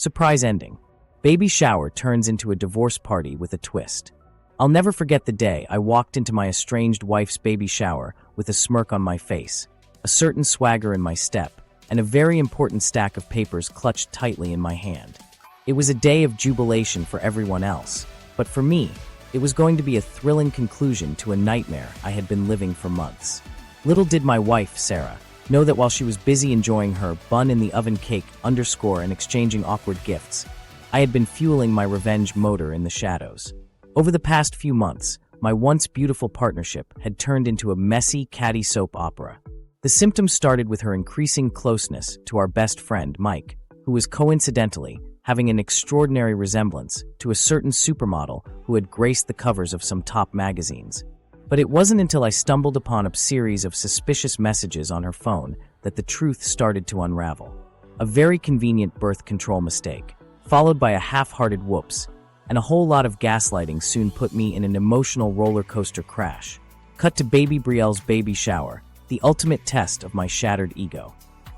Surprise ending. Baby shower turns into a divorce party with a twist. I'll never forget the day I walked into my estranged wife's baby shower with a smirk on my face, a certain swagger in my step, and a very important stack of papers clutched tightly in my hand. It was a day of jubilation for everyone else, but for me, it was going to be a thrilling conclusion to a nightmare I had been living for months. Little did my wife, Sarah, know that while she was busy enjoying her bun-in-the-oven cake and exchanging awkward gifts, I had been fueling my revenge motor in the shadows. Over the past few months, my once beautiful partnership had turned into a messy, catty soap opera. The symptoms started with her increasing closeness to our best friend, Mike, who was coincidentally having an extraordinary resemblance to a certain supermodel who had graced the covers of some top magazines. But it wasn't until I stumbled upon a series of suspicious messages on her phone that the truth started to unravel. A very convenient birth control mistake, followed by a half-hearted whoops, and a whole lot of gaslighting soon put me in an emotional roller coaster crash. Cut to baby Brielle's baby shower, the ultimate test of my shattered ego.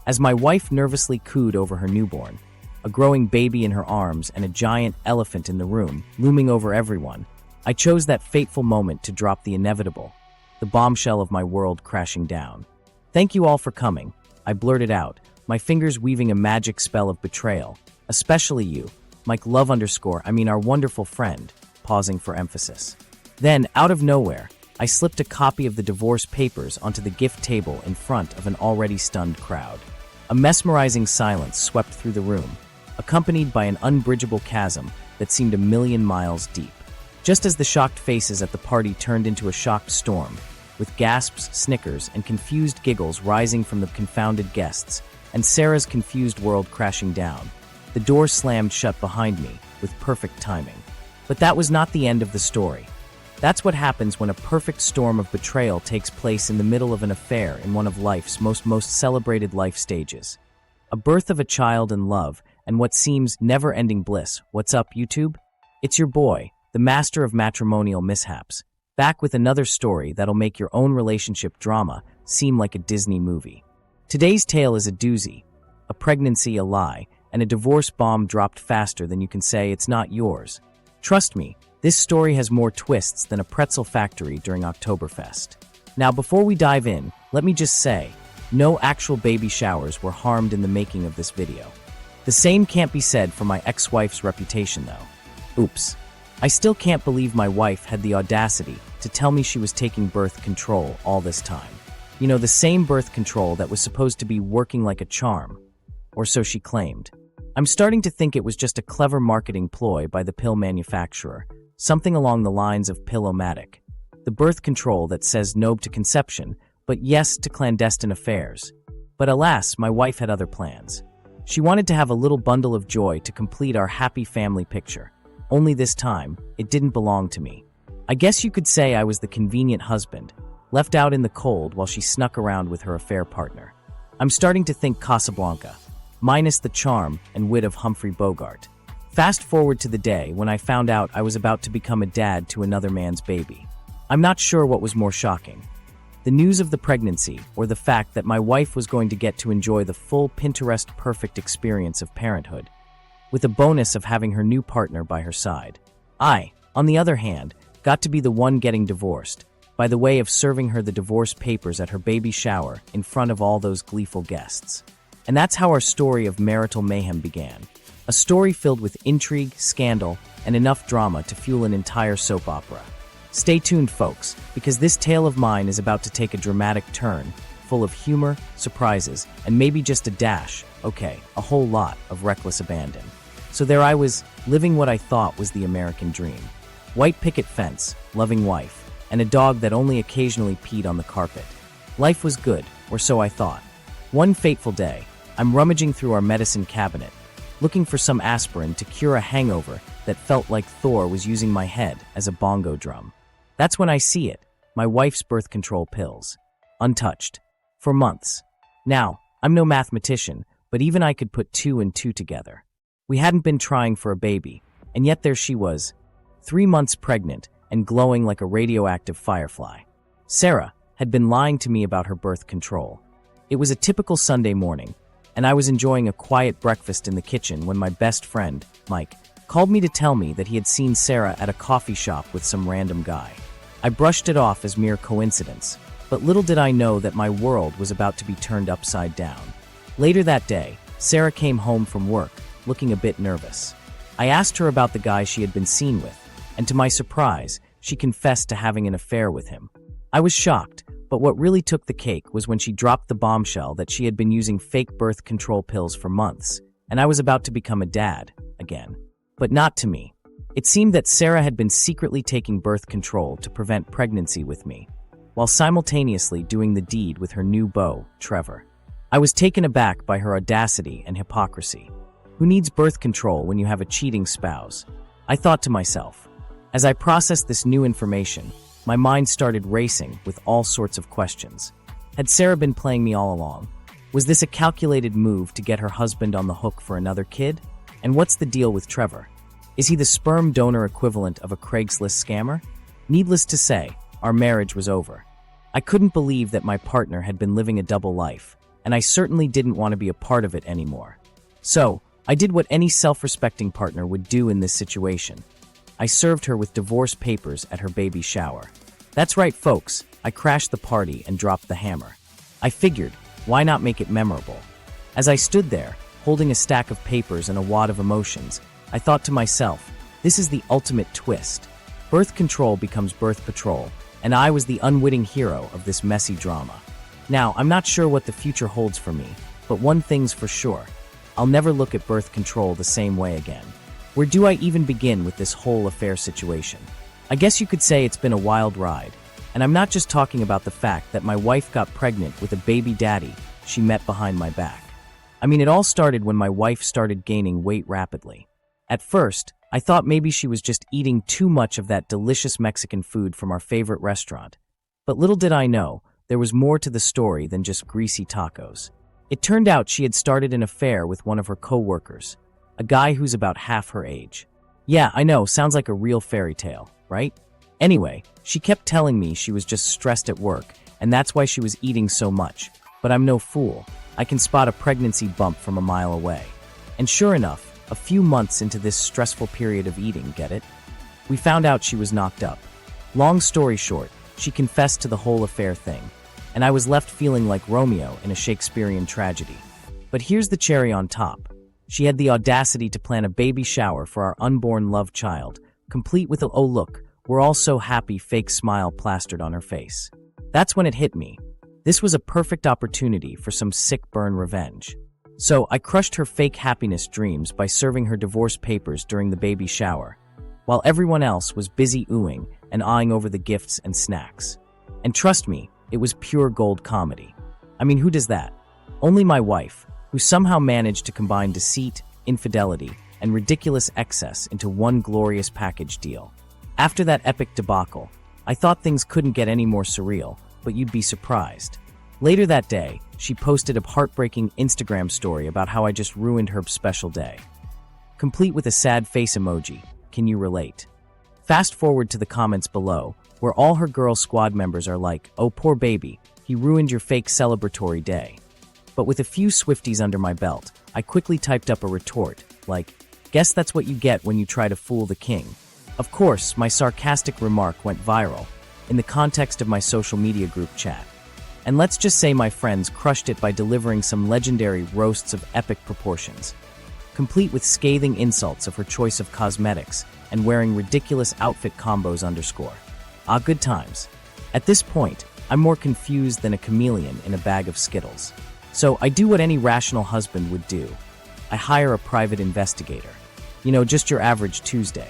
As my wife nervously cooed over her newborn, a growing baby in her arms and a giant elephant in the room, looming over everyone, I chose that fateful moment to drop the inevitable, the bombshell of my world crashing down. "Thank you all for coming," I blurted out, my fingers weaving a magic spell of betrayal. "Especially you, Mike our wonderful friend," pausing for emphasis. Then, out of nowhere, I slipped a copy of the divorce papers onto the gift table in front of an already stunned crowd. A mesmerizing silence swept through the room, accompanied by an unbridgeable chasm that seemed a million miles deep. Just as the shocked faces at the party turned into a shocked storm, with gasps, snickers, and confused giggles rising from the confounded guests, and Sarah's confused world crashing down, the door slammed shut behind me with perfect timing. But that was not the end of the story. That's what happens when a perfect storm of betrayal takes place in the middle of an affair in one of life's most celebrated life stages. A birth of a child and love, and what seems never-ending bliss. What's up, YouTube? It's your boy, the master of matrimonial mishaps, back with another story that'll make your own relationship drama seem like a Disney movie. Today's tale is a doozy, a pregnancy a lie, and a divorce bomb dropped faster than you can say it's not yours. Trust me, this story has more twists than a pretzel factory during Oktoberfest. Now, before we dive in, let me just say, no actual baby showers were harmed in the making of this video. The same can't be said for my ex-wife's reputation, though. Oops. I still can't believe my wife had the audacity to tell me she was taking birth control all this time. You know, the same birth control that was supposed to be working like a charm. Or so she claimed. I'm starting to think it was just a clever marketing ploy by the pill manufacturer, something along the lines of Pillomatic, the birth control that says no to conception, but yes to clandestine affairs. But alas, my wife had other plans. She wanted to have a little bundle of joy to complete our happy family picture. Only this time, it didn't belong to me. I guess you could say I was the convenient husband, left out in the cold while she snuck around with her affair partner. I'm starting to think Casablanca, minus the charm and wit of Humphrey Bogart. Fast forward to the day when I found out I was about to become a dad to another man's baby. I'm not sure what was more shocking, the news of the pregnancy or the fact that my wife was going to get to enjoy the full Pinterest-perfect experience of parenthood, with a bonus of having her new partner by her side. I, on the other hand, got to be the one getting divorced, by the way of serving her the divorce papers at her baby shower in front of all those gleeful guests. And that's how our story of marital mayhem began. A story filled with intrigue, scandal, and enough drama to fuel an entire soap opera. Stay tuned, folks, because this tale of mine is about to take a dramatic turn, full of humor, surprises, and maybe just a dash, a whole lot of reckless abandon. So there I was, living what I thought was the American dream. White picket fence, loving wife, and a dog that only occasionally peed on the carpet. Life was good, or so I thought. One fateful day, I'm rummaging through our medicine cabinet, looking for some aspirin to cure a hangover that felt like Thor was using my head as a bongo drum. That's when I see it, my wife's birth control pills. Untouched. For months. Now, I'm no mathematician, but even I could put 2 and 2 together. We hadn't been trying for a baby, and yet there she was, 3 months pregnant and glowing like a radioactive firefly. Sarah had been lying to me about her birth control. It was a typical Sunday morning. and I was enjoying a quiet breakfast in the kitchen when my best friend, Mike, called me to tell me that he had seen Sarah at a coffee shop with some random guy. I brushed it off as mere coincidence, but little did I know that my world was about to be turned upside down. Later that day, Sarah came home from work, looking a bit nervous. I asked her about the guy she had been seen with, and to my surprise, she confessed to having an affair with him. I was shocked, but what really took the cake was when she dropped the bombshell that she had been using fake birth control pills for months, and I was about to become a dad, again. But not to me. It seemed that Sarah had been secretly taking birth control to prevent pregnancy with me, while simultaneously doing the deed with her new beau, Trevor. I was taken aback by her audacity and hypocrisy. Who needs birth control when you have a cheating spouse? I thought to myself. As I processed this new information, my mind started racing with all sorts of questions. Had Sarah been playing me all along? Was this a calculated move to get her husband on the hook for another kid? And what's the deal with Trevor? Is he the sperm donor equivalent of a Craigslist scammer? Needless to say, our marriage was over. I couldn't believe that my partner had been living a double life, and I certainly didn't want to be a part of it anymore. So, I did what any self-respecting partner would do in this situation. I served her with divorce papers at her baby shower. That's right, folks, I crashed the party and dropped the hammer. I figured, why not make it memorable? As I stood there, holding a stack of papers and a wad of emotions, I thought to myself, this is the ultimate twist. Birth control becomes birth patrol, and I was the unwitting hero of this messy drama. Now, I'm not sure what the future holds for me, but one thing's for sure. I'll never look at birth control the same way again. Where do I even begin with this whole affair situation? I guess you could say it's been a wild ride, and I'm not just talking about the fact that my wife got pregnant with a baby daddy she met behind my back. I mean, it all started when my wife started gaining weight rapidly. At first, I thought maybe she was just eating too much of that delicious Mexican food from our favorite restaurant. But little did I know, there was more to the story than just greasy tacos. It turned out she had started an affair with one of her co-workers, a guy who's about half her age. Yeah, I know, sounds like a real fairy tale, right? Anyway, she kept telling me she was just stressed at work, and that's why she was eating so much. But I'm no fool. I can spot a pregnancy bump from a mile away. And sure enough, a few months into this stressful period of eating, get it? We found out she was knocked up. Long story short, she confessed to the whole affair thing, and I was left feeling like Romeo in a Shakespearean tragedy. But here's the cherry on top. She had the audacity to plan a baby shower for our unborn love child, complete with a "oh look, we're all so happy" fake smile plastered on her face. That's when it hit me. This was a perfect opportunity for some sick burn revenge. So I crushed her fake happiness dreams by serving her divorce papers during the baby shower, while everyone else was busy oohing and eyeing over the gifts and snacks. And trust me, it was pure gold comedy. I mean, who does that? Only my wife, who somehow managed to combine deceit, infidelity, and ridiculous excess into one glorious package deal. After that epic debacle, I thought things couldn't get any more surreal, but you'd be surprised. Later that day, she posted a heartbreaking Instagram story about how I just ruined her special day, complete with a sad face emoji. Can you relate? Fast forward to the comments below, where all her girl squad members are like, "Oh, poor baby, he ruined your fake celebratory day." But with a few Swifties under my belt, I quickly typed up a retort, like, "Guess that's what you get when you try to fool the king." Of course, my sarcastic remark went viral, in the context of my social media group chat. And let's just say my friends crushed it by delivering some legendary roasts of epic proportions, complete with scathing insults of her choice of cosmetics and wearing ridiculous outfit combos _. Ah, good times. At this point, I'm more confused than a chameleon in a bag of Skittles. So I do what any rational husband would do. I hire a private investigator. You know, just your average Tuesday.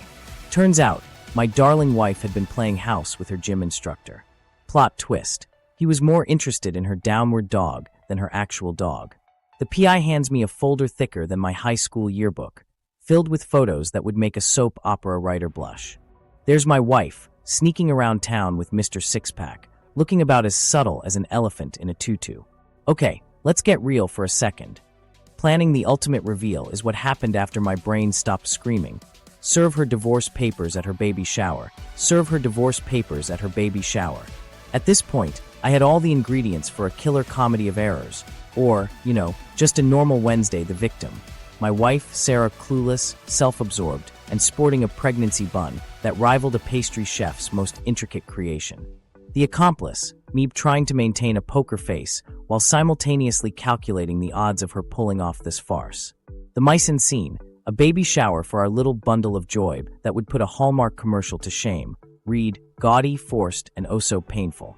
Turns out, my darling wife had been playing house with her gym instructor. Plot twist. He was more interested in her downward dog than her actual dog. The PI hands me a folder thicker than my high school yearbook, filled with photos that would make a soap opera writer blush. There's my wife, sneaking around town with Mr. Six-Pack, looking about as subtle as an elephant in a tutu. Okay, let's get real for a second. Planning the ultimate reveal is what happened after my brain stopped screaming. Serve her divorce papers at her baby shower. Serve her divorce papers at her baby shower. At this point, I had all the ingredients for a killer comedy of errors, Or, just a normal Wednesday, the victim. My wife, Sarah, clueless, self-absorbed, and sporting a pregnancy bun that rivaled a pastry chef's most intricate creation. The accomplice, me trying to maintain a poker face while simultaneously calculating the odds of her pulling off this farce. The mise en scene, a baby shower for our little bundle of joy that would put a Hallmark commercial to shame. Read, gaudy, forced, and oh so painful.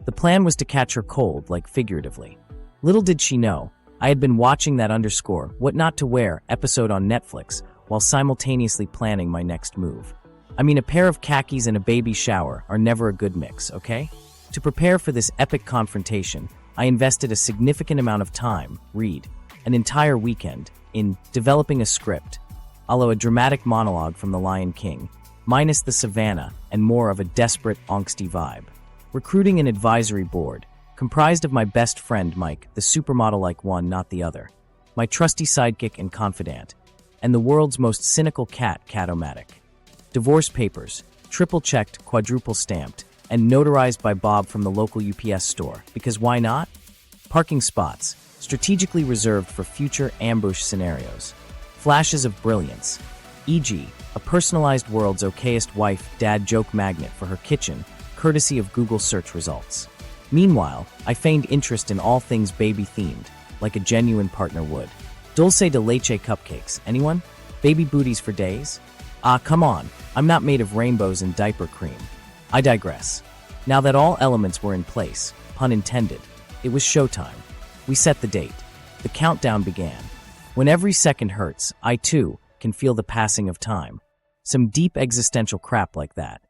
The plan was to catch her cold, like figuratively. Little did she know, I had been watching that _What Not to Wear episode on Netflix while simultaneously planning my next move. I mean, a pair of khakis and a baby shower are never a good mix, okay? To prepare for this epic confrontation, I invested a significant amount of time, an entire weekend, in developing a script, a dramatic monologue from The Lion King, minus the savannah and more of a desperate, angsty vibe. Recruiting an advisory board, comprised of my best friend Mike, the supermodel-like one, not the other, my trusty sidekick and confidant, and the world's most cynical cat-o-matic. Divorce papers, triple-checked, quadruple-stamped, and notarized by Bob from the local UPS store, because why not? Parking spots, strategically reserved for future ambush scenarios. Flashes of brilliance, e.g., a personalized world's okayest wife dad joke magnet for her kitchen, courtesy of Google search results. Meanwhile, I feigned interest in all things baby-themed, like a genuine partner would. Dulce de leche cupcakes, anyone? Baby booties for days? Come on, I'm not made of rainbows and diaper cream. I digress. Now that all elements were in place, pun intended, it was showtime. We set the date. The countdown began. When every second hurts, I too can feel the passing of time. Some deep existential crap like that.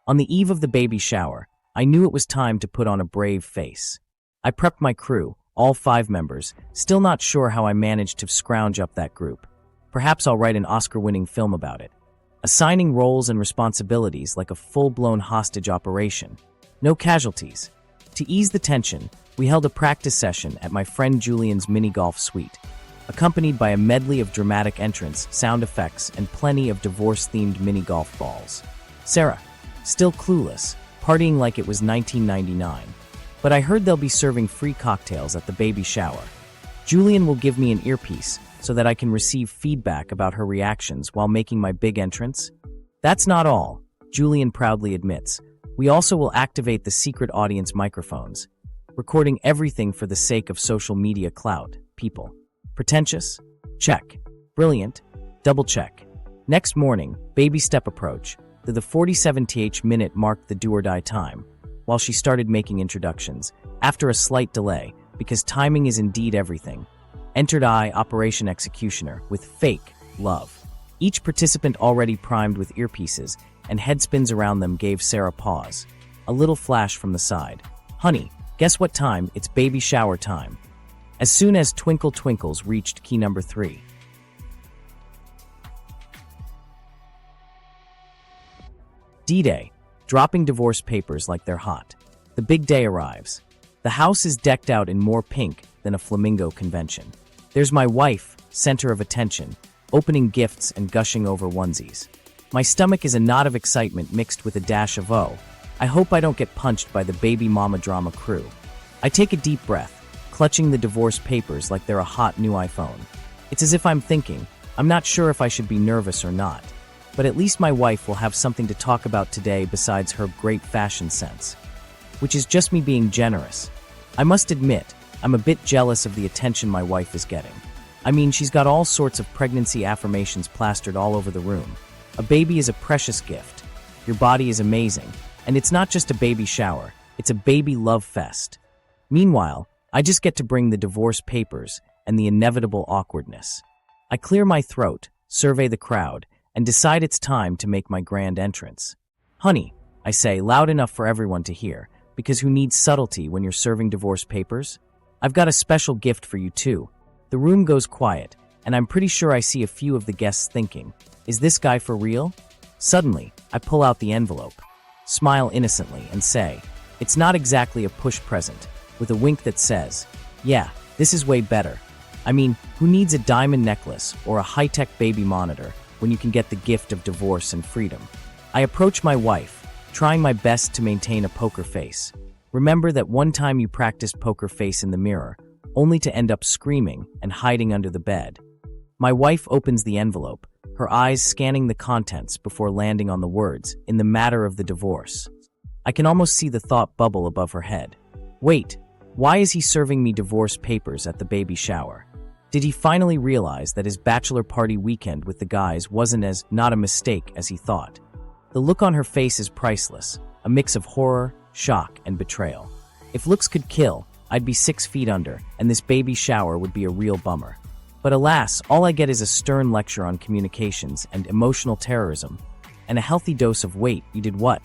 On the eve of the baby shower, I knew it was time to put on a brave face. I prepped my crew, all 5 members, still not sure how I managed to scrounge up that group. Perhaps I'll write an Oscar-winning film about it. Assigning roles and responsibilities like a full-blown hostage operation. No casualties. To ease the tension, we held a practice session at my friend Julian's mini-golf suite, accompanied by a medley of dramatic entrants, sound effects, and plenty of divorce-themed mini-golf balls. Sarah, still clueless, partying like it was 1999. But I heard they'll be serving free cocktails at the baby shower. Julian will give me an earpiece so that I can receive feedback about her reactions while making my big entrance. That's not all, Julian proudly admits. We also will activate the secret audience microphones, recording everything for the sake of social media clout. People. Pretentious? Check. Brilliant? Double check. Next morning, baby step approach. The 47th minute marked the do-or-die time, while she started making introductions, after a slight delay, because timing is indeed everything. Entered I, Operation Executioner, with fake love. Each participant already primed with earpieces, and head spins around them gave Sarah pause. A little flash from the side. Honey, guess what time? It's baby shower time. As soon as Twinkle Twinkles reached key number 3. D-Day, dropping divorce papers like they're hot. The big day arrives. The house is decked out in more pink than a flamingo convention. There's my wife, center of attention, opening gifts and gushing over onesies. My stomach is a knot of excitement mixed with a dash of I hope I don't get punched by the baby mama drama crew. I take a deep breath, clutching the divorce papers like they're a hot new iPhone. It's as if I'm thinking, I'm not sure if I should be nervous or not. But at least my wife will have something to talk about today besides her great fashion sense. Which is just me being generous. I must admit, I'm a bit jealous of the attention my wife is getting. I mean, she's got all sorts of pregnancy affirmations plastered all over the room. A baby is a precious gift. Your body is amazing. And it's not just a baby shower, it's a baby love fest. Meanwhile, I just get to bring the divorce papers and the inevitable awkwardness. I clear my throat, survey the crowd, and decide it's time to make my grand entrance. Honey, I say, loud enough for everyone to hear, because who needs subtlety when you're serving divorce papers? I've got a special gift for you too. The room goes quiet, and I'm pretty sure I see a few of the guests thinking, is this guy for real? Suddenly, I pull out the envelope, smile innocently, and say, it's not exactly a push present, with a wink that says, yeah, this is way better. I mean, who needs a diamond necklace or a high-tech baby monitor when you can get the gift of divorce and freedom? I approach my wife, trying my best to maintain a poker face. Remember that one time you practiced poker face in the mirror? only to end up screaming and hiding under the bed. My wife opens the envelope, her eyes scanning the contents before landing on the words, "In the matter of the divorce." I can almost see the thought bubble above her head. Wait, why is he serving me divorce papers at the baby shower? Did he finally realize that his bachelor party weekend with the guys wasn't as not a mistake as he thought? The look on her face is priceless, a mix of horror, shock, and betrayal. If looks could kill, I'd be 6 feet under, and this baby shower would be a real bummer. But alas, all I get is a stern lecture on communications and emotional terrorism, and a healthy dose of "wait, you did what?"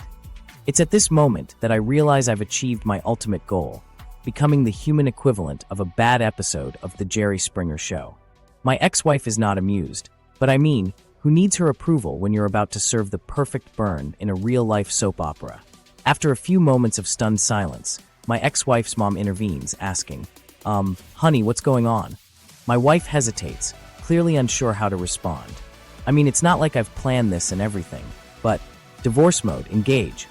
It's at this moment that I realize I've achieved my ultimate goal, becoming the human equivalent of a bad episode of The Jerry Springer Show. My ex-wife is not amused, but I mean, who needs her approval when you're about to serve the perfect burn in a real-life soap opera? After a few moments of stunned silence, my ex-wife's mom intervenes, asking, honey, what's going on?" My wife hesitates, clearly unsure how to respond. I mean, it's not like I've planned this and everything, but divorce mode, engage.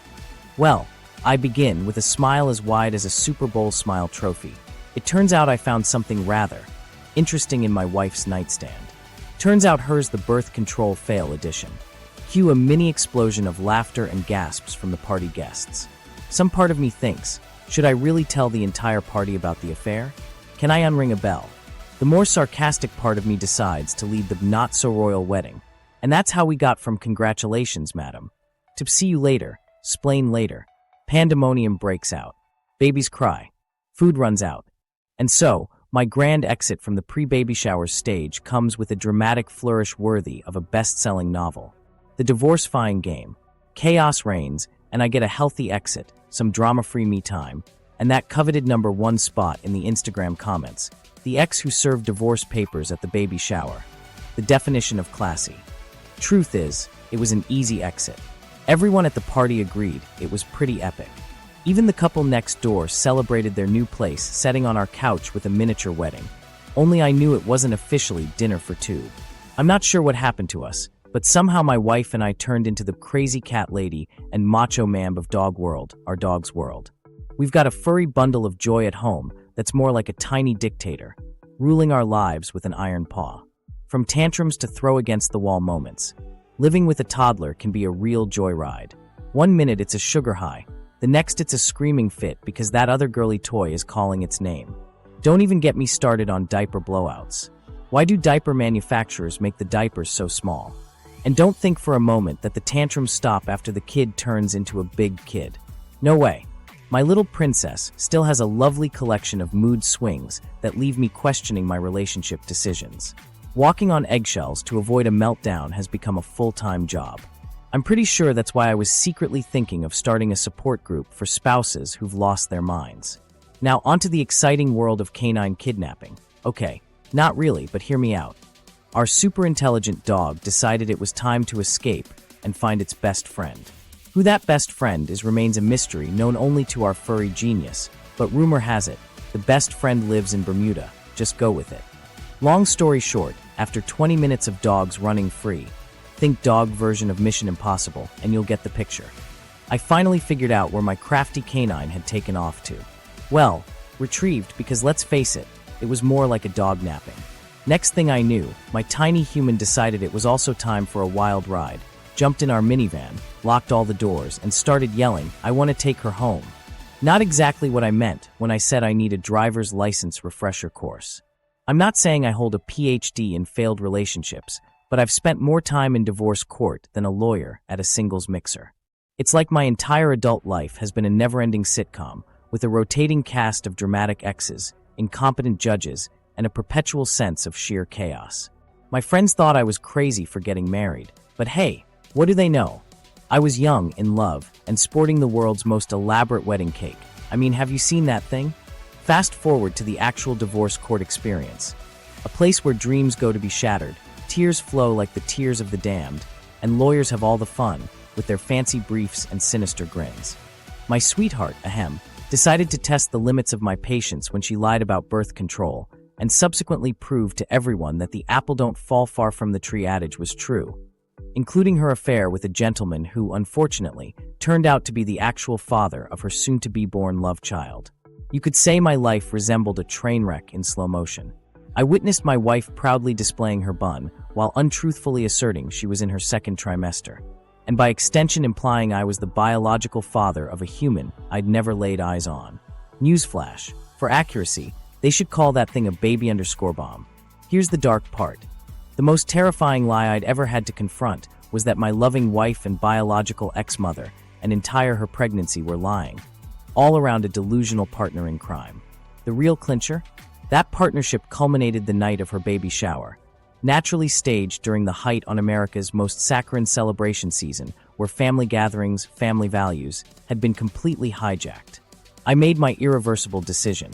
Well, I begin with a smile as wide as a Super Bowl smile trophy. It turns out I found something rather interesting in my wife's nightstand. Turns out hers the birth control fail edition. Cue a mini explosion of laughter and gasps from the party guests. Some part of me thinks, should I really tell the entire party about the affair? Can I unring a bell? The more sarcastic part of me decides to lead the not-so-royal wedding. And that's how we got from "congratulations, madam," to "see you later, splain later." Pandemonium breaks out. Babies cry. Food runs out. And so, my grand exit from the pre-baby shower stage comes with a dramatic flourish worthy of a best-selling novel. The divorce-fying game. Chaos reigns, and I get a healthy exit, some drama-free me time, and that coveted #1 spot in the Instagram comments. The ex who served divorce papers at the baby shower. The definition of classy. Truth is, it was an easy exit. Everyone at the party agreed it was pretty epic. Even the couple next door celebrated their new place, sitting on our couch with a miniature wedding. Only I knew it wasn't officially dinner for two. I'm not sure what happened to us, but somehow my wife and I turned into the crazy cat lady and macho man of dog world, our dog's world. We've got a furry bundle of joy at home that's more like a tiny dictator, ruling our lives with an iron paw. From tantrums to throw-against-the-wall moments, living with a toddler can be a real joyride. One minute it's a sugar high, the next it's a screaming fit because that other girly toy is calling its name. Don't even get me started on diaper blowouts. Why do diaper manufacturers make the diapers so small? And don't think for a moment that the tantrums stop after the kid turns into a big kid. No way. My little princess still has a lovely collection of mood swings that leave me questioning my relationship decisions. Walking on eggshells to avoid a meltdown has become a full-time job. I'm pretty sure that's why I was secretly thinking of starting a support group for spouses who've lost their minds. Now onto the exciting world of canine kidnapping. Okay, not really, but hear me out. Our super intelligent dog decided it was time to escape and find its best friend. Who that best friend is remains a mystery known only to our furry genius, but rumor has it, the best friend lives in Bermuda. Just go with it. Long story short, after 20 minutes of dogs running free, think dog version of Mission Impossible, and you'll get the picture. I finally figured out where my crafty canine had taken off to. Well, retrieved because let's face it, it was more like a dog napping. Next thing I knew, my tiny human decided it was also time for a wild ride, jumped in our minivan, locked all the doors, and started yelling, "I want to take her home." Not exactly what I meant when I said I need a driver's license refresher course. I'm not saying I hold a PhD in failed relationships, but I've spent more time in divorce court than a lawyer at a singles mixer. It's like my entire adult life has been a never-ending sitcom, with a rotating cast of dramatic exes, incompetent judges, and a perpetual sense of sheer chaos. My friends thought I was crazy for getting married, but hey, what do they know? I was young, in love, and sporting the world's most elaborate wedding cake. I mean, have you seen that thing? Fast forward to the actual divorce court experience. A place where dreams go to be shattered, tears flow like the tears of the damned, and lawyers have all the fun, with their fancy briefs and sinister grins. My sweetheart, ahem, decided to test the limits of my patience when she lied about birth control, and subsequently proved to everyone that the apple don't fall far from the tree adage was true, including her affair with a gentleman who, unfortunately, turned out to be the actual father of her soon-to-be-born love child. You could say my life resembled a train wreck in slow motion. I witnessed my wife proudly displaying her bun, while untruthfully asserting she was in her second trimester, and by extension implying I was the biological father of a human I'd never laid eyes on. Newsflash. For accuracy, they should call that thing a baby_bomb. Here's the dark part. The most terrifying lie I'd ever had to confront was that my loving wife and biological ex-mother and entire her pregnancy were lying, all around a delusional partner in crime. The real clincher? That partnership culminated the night of her baby shower, naturally staged during the height on America's most saccharine celebration season, where family gatherings, family values, had been completely hijacked. I made my irreversible decision.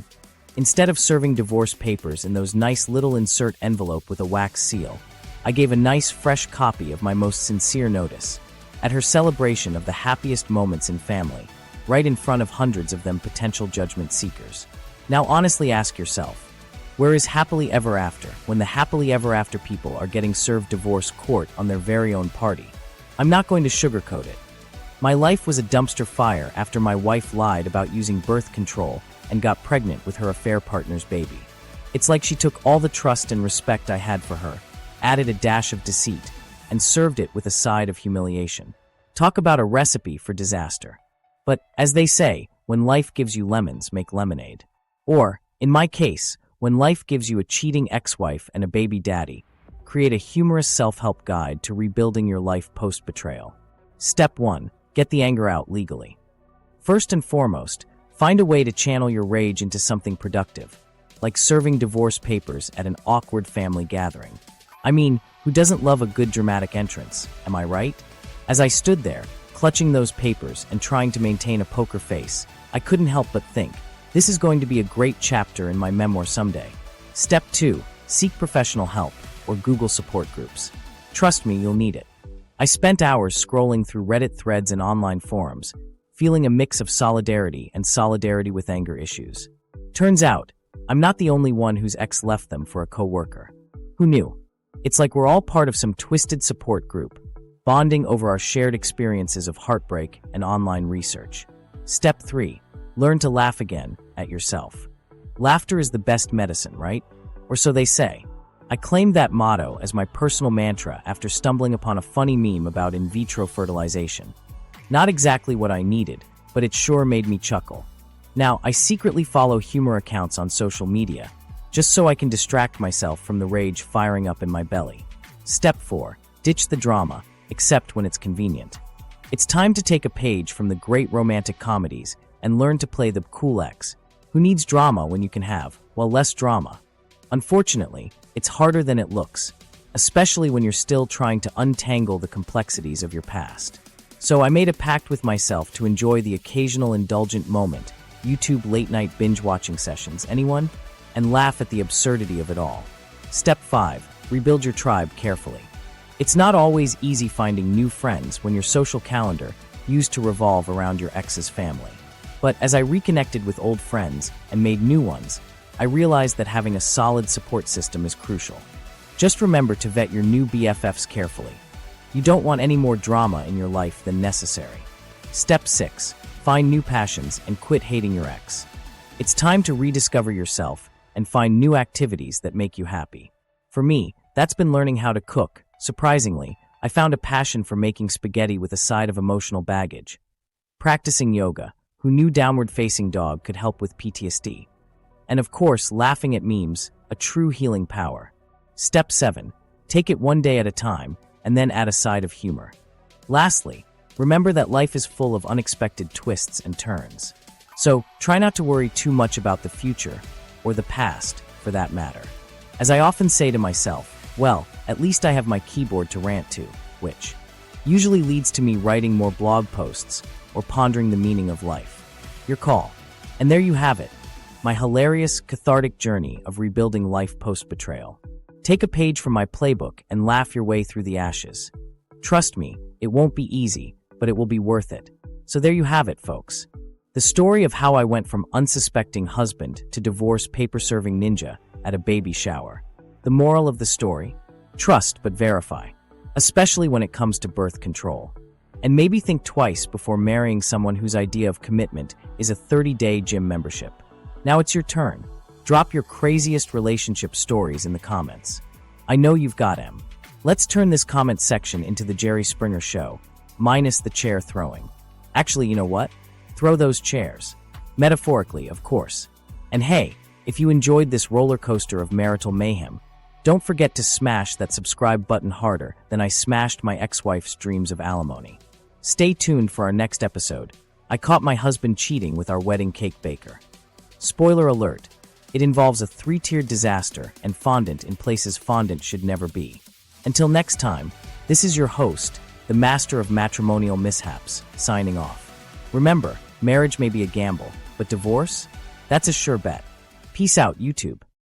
Instead of serving divorce papers in those nice little insert envelope with a wax seal, I gave a nice fresh copy of my most sincere notice, at her celebration of the happiest moments in family, right in front of hundreds of them potential judgment seekers. Now honestly ask yourself, where is happily ever after when the happily ever after people are getting served divorce court on their very own party? I'm not going to sugarcoat it. My life was a dumpster fire after my wife lied about using birth control and got pregnant with her affair partner's baby. It's like she took all the trust and respect I had for her, added a dash of deceit, and served it with a side of humiliation. Talk about a recipe for disaster. But, as they say, when life gives you lemons, make lemonade. Or, in my case, when life gives you a cheating ex-wife and a baby daddy, create a humorous self-help guide to rebuilding your life post-betrayal. Step 1. Get the anger out legally. First and foremost, find a way to channel your rage into something productive, like serving divorce papers at an awkward family gathering. I mean, who doesn't love a good dramatic entrance, am I right? As I stood there, clutching those papers and trying to maintain a poker face, I couldn't help but think, this is going to be a great chapter in my memoir someday. Step 2. Seek professional help or Google support groups. Trust me, you'll need it. I spent hours scrolling through Reddit threads and online forums, feeling a mix of solidarity and solidarity with anger issues. Turns out, I'm not the only one whose ex left them for a coworker. Who knew? It's like we're all part of some twisted support group, bonding over our shared experiences of heartbreak and online research. Step 3. Learn to laugh again at yourself. Laughter is the best medicine, right? Or so they say. I claimed that motto as my personal mantra after stumbling upon a funny meme about in vitro fertilization. Not exactly what I needed, but it sure made me chuckle. Now, I secretly follow humor accounts on social media, just so I can distract myself from the rage firing up in my belly. Step 4. Ditch the drama, except when it's convenient. It's time to take a page from the great romantic comedies and learn to play the cool ex, who needs drama when you can have, well, less drama. Unfortunately, it's harder than it looks, especially when you're still trying to untangle the complexities of your past. So I made a pact with myself to enjoy the occasional indulgent moment, YouTube late-night binge-watching sessions, anyone? And laugh at the absurdity of it all. Step 5. Rebuild your tribe carefully. It's not always easy finding new friends when your social calendar used to revolve around your ex's family. But as I reconnected with old friends and made new ones, I realized that having a solid support system is crucial. Just remember to vet your new BFFs carefully. You don't want any more drama in your life than necessary. Step 6. Find new passions and quit hating your ex. It's time to rediscover yourself and find new activities that make you happy. For me, that's been learning how to cook. Surprisingly, I found a passion for making spaghetti with a side of emotional baggage. Practicing yoga, who knew downward-facing dog could help with PTSD. And of course, laughing at memes, a true healing power. Step 7. Take it one day at a time, and then add a side of humor. Lastly, remember that life is full of unexpected twists and turns. So, try not to worry too much about the future, or the past, for that matter. As I often say to myself, well, at least I have my keyboard to rant to, which usually leads to me writing more blog posts or pondering the meaning of life. Your call. And there you have it, my hilarious, cathartic journey of rebuilding life post-betrayal. Take a page from my playbook and laugh your way through the ashes. Trust me, it won't be easy, but it will be worth it. So there you have it, folks. The story of how I went from unsuspecting husband to divorce paper-serving ninja at a baby shower. The moral of the story? Trust but verify, especially when it comes to birth control. And maybe think twice before marrying someone whose idea of commitment is a 30-day gym membership. Now it's your turn. Drop your craziest relationship stories in the comments. I know you've got 'em. Let's turn this comment section into the Jerry Springer Show, minus the chair throwing. Actually, you know what? Throw those chairs. Metaphorically, of course. And hey, if you enjoyed this roller coaster of marital mayhem, don't forget to smash that subscribe button harder than I smashed my ex-wife's dreams of alimony. Stay tuned for our next episode. I caught my husband cheating with our wedding cake baker. Spoiler alert, it involves a 3-tiered disaster and fondant in places fondant should never be. Until next time, this is your host, the master of matrimonial mishaps, signing off. Remember, marriage may be a gamble, but divorce? That's a sure bet. Peace out, YouTube.